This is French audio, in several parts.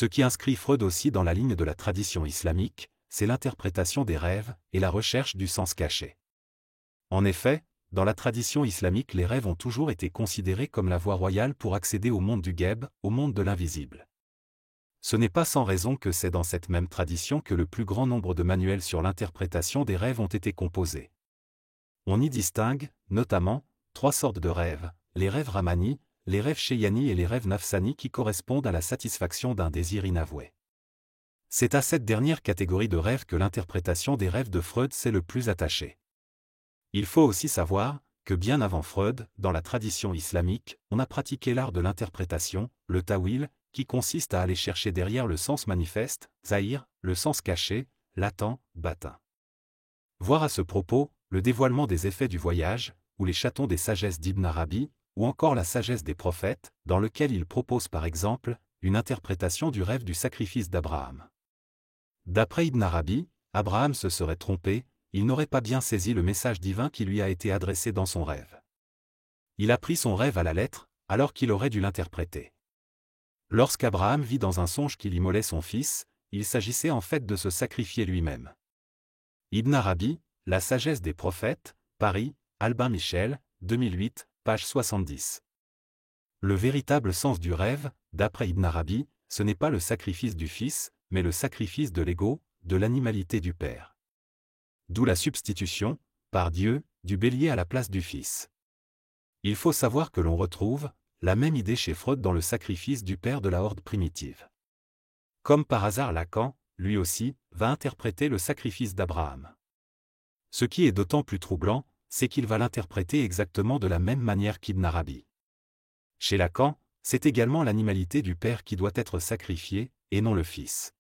Ce qui inscrit Freud aussi dans la ligne de la tradition islamique, c'est l'interprétation des rêves et la recherche du sens caché. En effet, dans la tradition islamique, les rêves ont toujours été considérés comme la voie royale pour accéder au monde du ghaib, au monde de l'invisible. Ce n'est pas sans raison que c'est dans cette même tradition que le plus grand nombre de manuels sur l'interprétation des rêves ont été composés. On y distingue, notamment, 3 sortes de rêves, les rêves Rahmani, les rêves Shayani et les rêves Nafsani qui correspondent à la satisfaction d'un désir inavoué. C'est à cette dernière catégorie de rêves que l'interprétation des rêves de Freud s'est le plus attachée. Il faut aussi savoir que bien avant Freud, dans la tradition islamique, on a pratiqué l'art de l'interprétation, le ta'wil, qui consiste à aller chercher derrière le sens manifeste, zahir, le sens caché, latent, batin. Voir à ce propos, le dévoilement des effets du voyage, ou les chatons des sagesses d'Ibn Arabi, ou encore la sagesse des prophètes, dans lequel il propose par exemple, une interprétation du rêve du sacrifice d'Abraham. D'après Ibn Arabi, Abraham se serait trompé, il n'aurait pas bien saisi le message divin qui lui a été adressé dans son rêve. Il a pris son rêve à la lettre, alors qu'il aurait dû l'interpréter. Lorsqu'Abraham vit dans un songe qu'il immolait son fils, il s'agissait en fait de se sacrifier lui-même. Ibn Arabi, La sagesse des prophètes, Paris, Albin Michel, 2008, page 70. Le véritable sens du rêve, d'après Ibn Arabi, ce n'est pas le sacrifice du fils, mais le sacrifice de l'ego, de l'animalité du père. D'où la substitution, par Dieu, du bélier à la place du fils. Il faut savoir que l'on retrouve la même idée chez Freud dans le sacrifice du père de la horde primitive. Comme par hasard, Lacan, lui aussi, va interpréter le sacrifice d'Abraham. Ce qui est d'autant plus troublant, c'est qu'il va l'interpréter exactement de la même manière qu'Ibn Arabi. Chez Lacan, c'est également l'animalité du père qui doit être sacrifiée, et non le fils.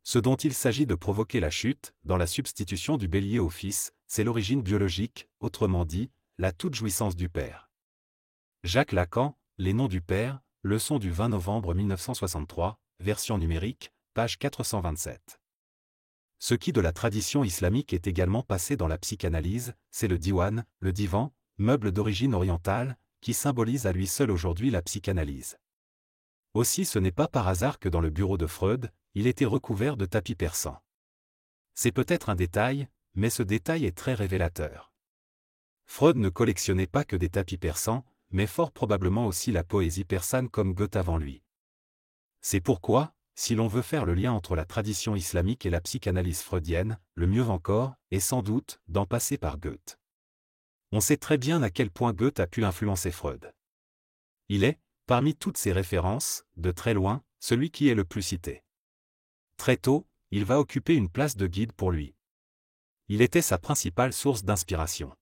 Ce dont il s'agit de provoquer la chute, dans la substitution du bélier au fils, c'est l'origine biologique, autrement dit, la toute jouissance du père. Jacques Lacan, Les noms du père, leçon du 20 novembre 1963, version numérique, page 427. Ce qui de la tradition islamique est également passé dans la psychanalyse, c'est le diwan, le divan, meuble d'origine orientale, qui symbolise à lui seul aujourd'hui la psychanalyse. Aussi ce n'est pas par hasard que dans le bureau de Freud, il était recouvert de tapis persans. C'est peut-être un détail, mais ce détail est très révélateur. Freud ne collectionnait pas que des tapis persans, mais fort probablement aussi la poésie persane comme Goethe avant lui. C'est pourquoi, si l'on veut faire le lien entre la tradition islamique et la psychanalyse freudienne, le mieux encore, est sans doute, d'en passer par Goethe. On sait très bien à quel point Goethe a pu influencer Freud. Il est, parmi toutes ces références, de très loin, celui qui est le plus cité. Très tôt, il va occuper une place de guide pour lui. Il était sa principale source d'inspiration.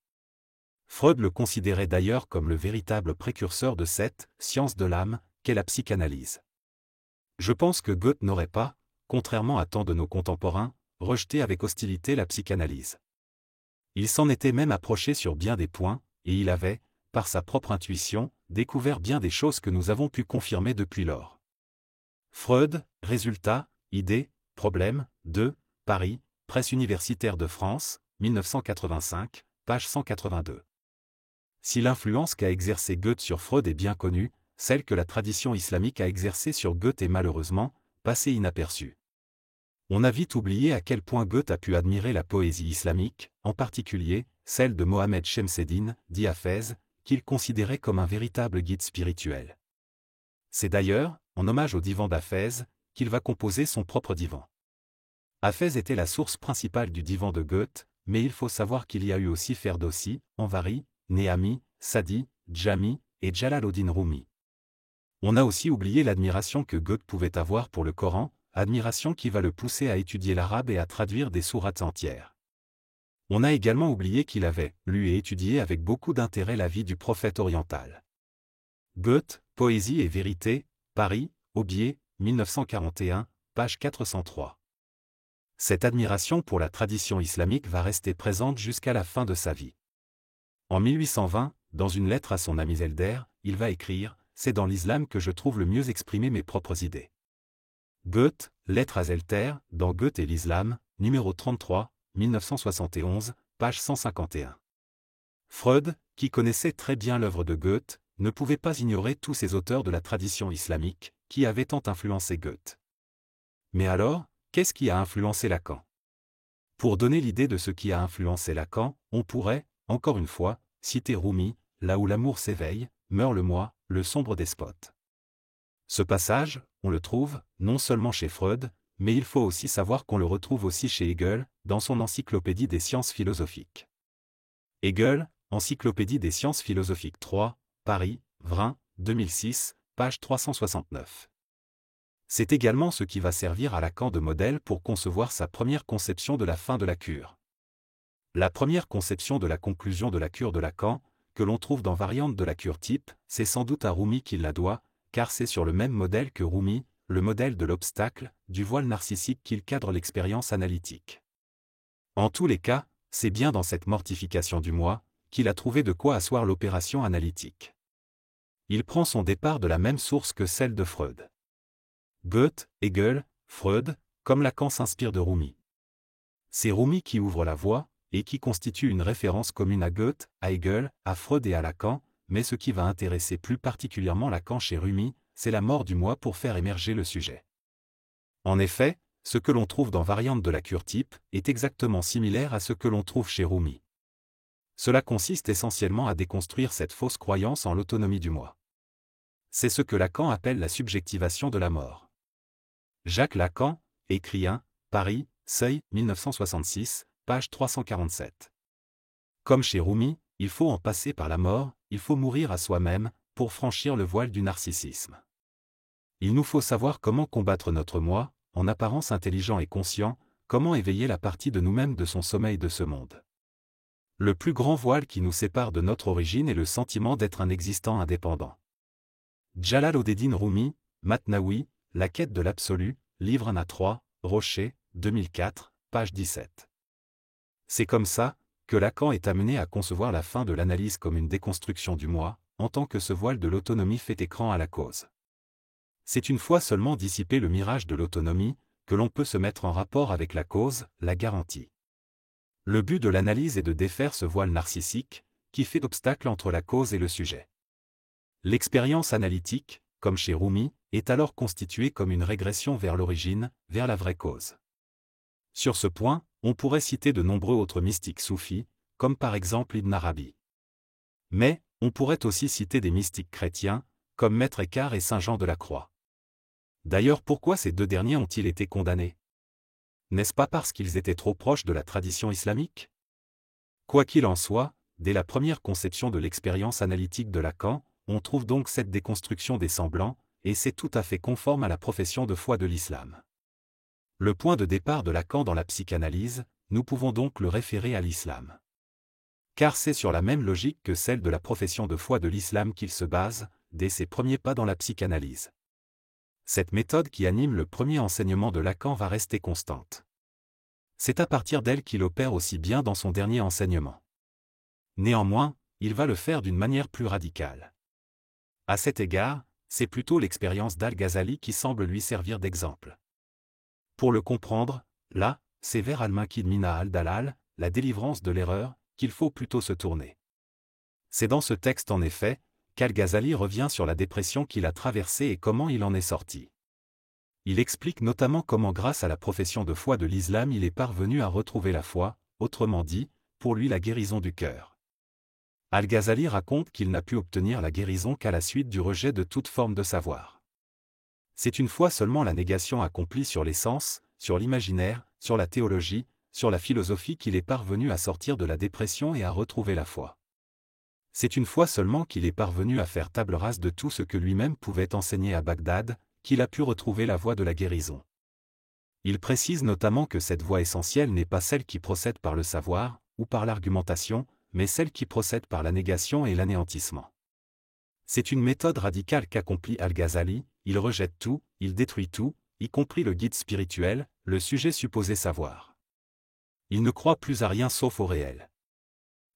Freud le considérait d'ailleurs comme le véritable précurseur de cette « science de l'âme » qu'est la psychanalyse. Je pense que Goethe n'aurait pas, contrairement à tant de nos contemporains, rejeté avec hostilité la psychanalyse. Il s'en était même approché sur bien des points, et il avait, par sa propre intuition, découvert bien des choses que nous avons pu confirmer depuis lors. Freud, résultat, idée, problème, 2, Paris, Presse universitaire de France, 1985, page 182. Si l'influence qu'a exercée Goethe sur Freud est bien connue, celle que la tradition islamique a exercée sur Goethe est malheureusement passée inaperçue. On a vite oublié à quel point Goethe a pu admirer la poésie islamique, en particulier celle de Mohammed Shemseddin, dit Hafez, qu'il considérait comme un véritable guide spirituel. C'est d'ailleurs, en hommage au divan d'Hafez, qu'il va composer son propre divan. Hafez était la source principale du divan de Goethe, mais il faut savoir qu'il y a eu aussi Ferdowsi, Anvari, Néami, Sadi, Djami et Jalal-od-Din Rumi. On a aussi oublié l'admiration que Goethe pouvait avoir pour le Coran, admiration qui va le pousser à étudier l'arabe et à traduire des sourates entières. On a également oublié qu'il avait lu et étudié avec beaucoup d'intérêt la vie du prophète oriental. Goethe, Poésie et vérité, Paris, Aubier, 1941, page 403. Cette admiration pour la tradition islamique va rester présente jusqu'à la fin de sa vie. En 1820, dans une lettre à son ami Zelder, il va écrire « C'est dans l'islam que je trouve le mieux exprimer mes propres idées ». Goethe, lettre à Zelter, dans Goethe et l'islam, numéro 33, 1971, page 151. Freud, qui connaissait très bien l'œuvre de Goethe, ne pouvait pas ignorer tous ces auteurs de la tradition islamique, qui avaient tant influencé Goethe. Mais alors, qu'est-ce qui a influencé Lacan? Pour donner l'idée de ce qui a influencé Lacan, on pourrait, encore une fois, citer Rumi, là où l'amour s'éveille, meurt le moi, le sombre despote. Ce passage, on le trouve, non seulement chez Freud, mais il faut aussi savoir qu'on le retrouve aussi chez Hegel, dans son Encyclopédie des sciences philosophiques. Hegel, Encyclopédie des sciences philosophiques 3, Paris, Vrin, 2006, page 369. C'est également ce qui va servir à Lacan de modèle pour concevoir sa première conception de la fin de la cure. La première conception de la conclusion de la cure de Lacan, que l'on trouve dans Variante de la cure type, c'est sans doute à Rumi qu'il la doit, car c'est sur le même modèle que Rumi, le modèle de l'obstacle, du voile narcissique qu'il cadre l'expérience analytique. En tous les cas, c'est bien dans cette mortification du moi, qu'il a trouvé de quoi asseoir l'opération analytique. Il prend son départ de la même source que celle de Freud. Goethe, Hegel, Freud, comme Lacan s'inspire de Rumi. C'est Rumi qui ouvre la voie, et qui constitue une référence commune à Goethe, à Hegel, à Freud et à Lacan, mais ce qui va intéresser plus particulièrement Lacan chez Rumi, c'est la mort du moi pour faire émerger le sujet. En effet, ce que l'on trouve dans Variante de la cure type est exactement similaire à ce que l'on trouve chez Rumi. Cela consiste essentiellement à déconstruire cette fausse croyance en l'autonomie du moi. C'est ce que Lacan appelle la subjectivation de la mort. Jacques Lacan, écrivain, Paris, Seuil, 1966, page 347. Comme chez Rumi, il faut en passer par la mort, il faut mourir à soi-même, pour franchir le voile du narcissisme. Il nous faut savoir comment combattre notre moi, en apparence intelligent et conscient, comment éveiller la partie de nous-mêmes de son sommeil de ce monde. Le plus grand voile qui nous sépare de notre origine est le sentiment d'être un existant indépendant. Jalal-Odeddin Rumi, Matnaoui, La quête de l'absolu, livre 1 à 3, Rocher, 2004, page 17. C'est comme ça que Lacan est amené à concevoir la fin de l'analyse comme une déconstruction du moi, en tant que ce voile de l'autonomie fait écran à la cause. C'est une fois seulement dissipé le mirage de l'autonomie, que l'on peut se mettre en rapport avec la cause, la garantie. Le but de l'analyse est de défaire ce voile narcissique, qui fait obstacle entre la cause et le sujet. L'expérience analytique, comme chez Rumi, est alors constituée comme une régression vers l'origine, vers la vraie cause. Sur ce point, on pourrait citer de nombreux autres mystiques soufis, comme par exemple Ibn Arabi. Mais, on pourrait aussi citer des mystiques chrétiens, comme Maître Écart et Saint Jean de la Croix. D'ailleurs, pourquoi ces deux derniers ont-ils été condamnés? N'est-ce pas parce qu'ils étaient trop proches de la tradition islamique? Quoi qu'il en soit, dès la première conception de l'expérience analytique de Lacan, on trouve donc cette déconstruction des semblants, et c'est tout à fait conforme à la profession de foi de l'islam. Le point de départ de Lacan dans la psychanalyse, nous pouvons donc le référer à l'islam. Car c'est sur la même logique que celle de la profession de foi de l'islam qu'il se base, dès ses premiers pas dans la psychanalyse. Cette méthode qui anime le premier enseignement de Lacan va rester constante. C'est à partir d'elle qu'il opère aussi bien dans son dernier enseignement. Néanmoins, il va le faire d'une manière plus radicale. À cet égard, c'est plutôt l'expérience d'Al-Ghazali qui semble lui servir d'exemple. Pour le comprendre, là, c'est vers Al-Mankid Mina al-Dalal, la délivrance de l'erreur, qu'il faut plutôt se tourner. C'est dans ce texte en effet, qu'Al-Ghazali revient sur la dépression qu'il a traversée et comment il en est sorti. Il explique notamment comment grâce à la profession de foi de l'islam il est parvenu à retrouver la foi, autrement dit, pour lui la guérison du cœur. Al-Ghazali raconte qu'il n'a pu obtenir la guérison qu'à la suite du rejet de toute forme de savoir. C'est une fois seulement la négation accomplie sur les sens, sur l'imaginaire, sur la théologie, sur la philosophie qu'il est parvenu à sortir de la dépression et à retrouver la foi. C'est une fois seulement qu'il est parvenu à faire table rase de tout ce que lui-même pouvait enseigner à Bagdad, qu'il a pu retrouver la voie de la guérison. Il précise notamment que cette voie essentielle n'est pas celle qui procède par le savoir, ou par l'argumentation, mais celle qui procède par la négation et l'anéantissement. C'est une méthode radicale qu'accomplit Al-Ghazali, il rejette tout, il détruit tout, y compris le guide spirituel, le sujet supposé savoir. Il ne croit plus à rien sauf au réel.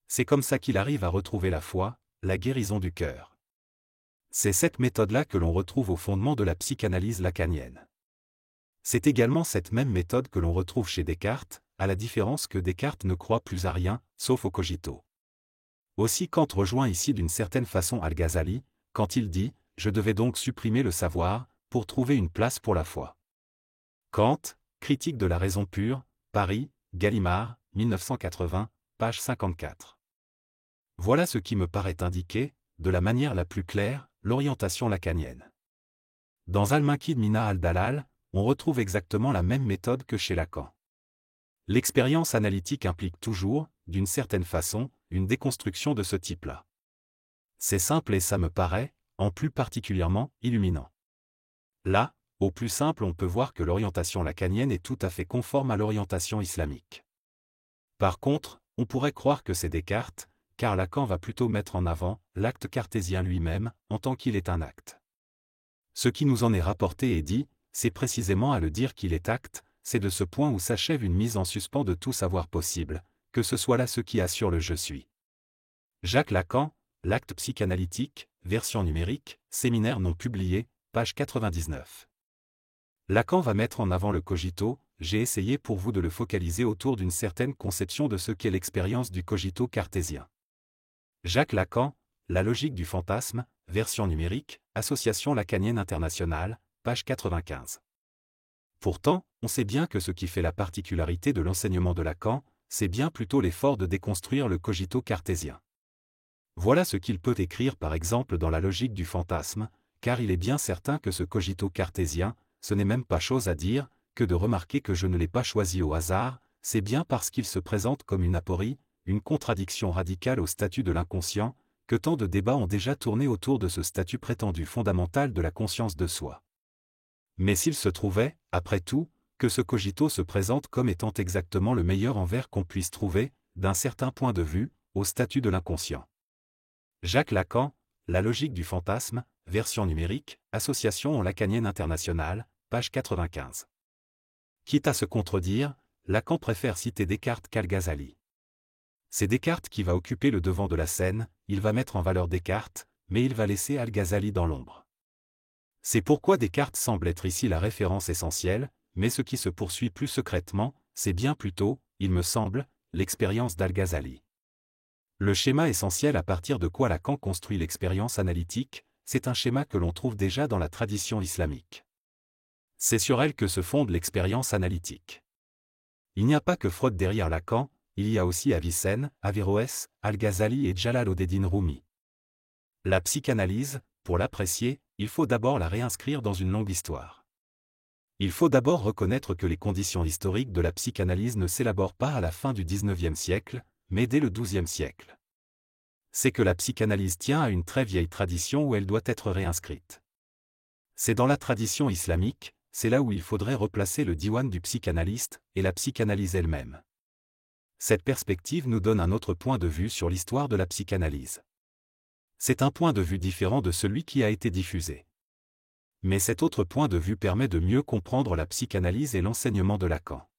C'est comme ça qu'il arrive à retrouver la foi, la guérison du cœur. C'est cette méthode-là que l'on retrouve au fondement de la psychanalyse lacanienne. C'est également cette même méthode que l'on retrouve chez Descartes, à la différence que Descartes ne croit plus à rien, sauf au cogito. Aussi Kant rejoint ici d'une certaine façon Al-Ghazali, quand il dit « Je devais donc supprimer le savoir, pour trouver une place pour la foi ». Kant, Critique de la raison pure, Paris, Gallimard, 1980, page 54. Voilà ce qui me paraît indiquer, de la manière la plus claire, l'orientation lacanienne. Dans Al-Munkid Mina al-Dalal, on retrouve exactement la même méthode que chez Lacan. L'expérience analytique implique toujours, d'une certaine façon, une déconstruction de ce type-là. C'est simple et ça me paraît, en plus particulièrement, illuminant. Là, au plus simple, on peut voir que l'orientation lacanienne est tout à fait conforme à l'orientation islamique. Par contre, on pourrait croire que c'est Descartes, car Lacan va plutôt mettre en avant l'acte cartésien lui-même, en tant qu'il est un acte. Ce qui nous en est rapporté et dit, c'est précisément à le dire qu'il est acte, c'est de ce point où s'achève une mise en suspens de tout savoir possible, que ce soit là ce qui assure le « je suis ». Jacques Lacan, L'acte psychanalytique, version numérique, séminaire non publié, page 99. Lacan va mettre en avant le cogito, j'ai essayé pour vous de le focaliser autour d'une certaine conception de ce qu'est l'expérience du cogito cartésien. Jacques Lacan, La logique du fantasme, version numérique, Association lacanienne internationale, page 95. Pourtant, on sait bien que ce qui fait la particularité de l'enseignement de Lacan, c'est bien plutôt l'effort de déconstruire le cogito cartésien. Voilà ce qu'il peut écrire par exemple dans La logique du fantasme, car il est bien certain que ce cogito cartésien, ce n'est même pas chose à dire, que de remarquer que je ne l'ai pas choisi au hasard, c'est bien parce qu'il se présente comme une aporie, une contradiction radicale au statut de l'inconscient, que tant de débats ont déjà tourné autour de ce statut prétendu fondamental de la conscience de soi. Mais s'il se trouvait, après tout, que ce cogito se présente comme étant exactement le meilleur envers qu'on puisse trouver, d'un certain point de vue, au statut de l'inconscient. Jacques Lacan, La logique du fantasme, version numérique, Association lacanienne internationale, page 95. Quitte à se contredire, Lacan préfère citer Descartes qu'Al-Ghazali. C'est Descartes qui va occuper le devant de la scène, il va mettre en valeur Descartes, mais il va laisser Al-Ghazali dans l'ombre. C'est pourquoi Descartes semble être ici la référence essentielle, mais ce qui se poursuit plus secrètement, c'est bien plutôt, il me semble, l'expérience d'Al-Ghazali. Le schéma essentiel à partir de quoi Lacan construit l'expérience analytique, c'est un schéma que l'on trouve déjà dans la tradition islamique. C'est sur elle que se fonde l'expérience analytique. Il n'y a pas que Freud derrière Lacan, il y a aussi Avicenne, Averroès, Al-Ghazali et Jalal-Odeddin Rumi. La psychanalyse, pour l'apprécier, il faut d'abord la réinscrire dans une longue histoire. Il faut d'abord reconnaître que les conditions historiques de la psychanalyse ne s'élaborent pas à la fin du XIXe siècle, mais dès le XIIe siècle. C'est que la psychanalyse tient à une très vieille tradition où elle doit être réinscrite. C'est dans la tradition islamique, c'est là où il faudrait replacer le diwan du psychanalyste, et la psychanalyse elle-même. Cette perspective nous donne un autre point de vue sur l'histoire de la psychanalyse. C'est un point de vue différent de celui qui a été diffusé. Mais cet autre point de vue permet de mieux comprendre la psychanalyse et l'enseignement de Lacan.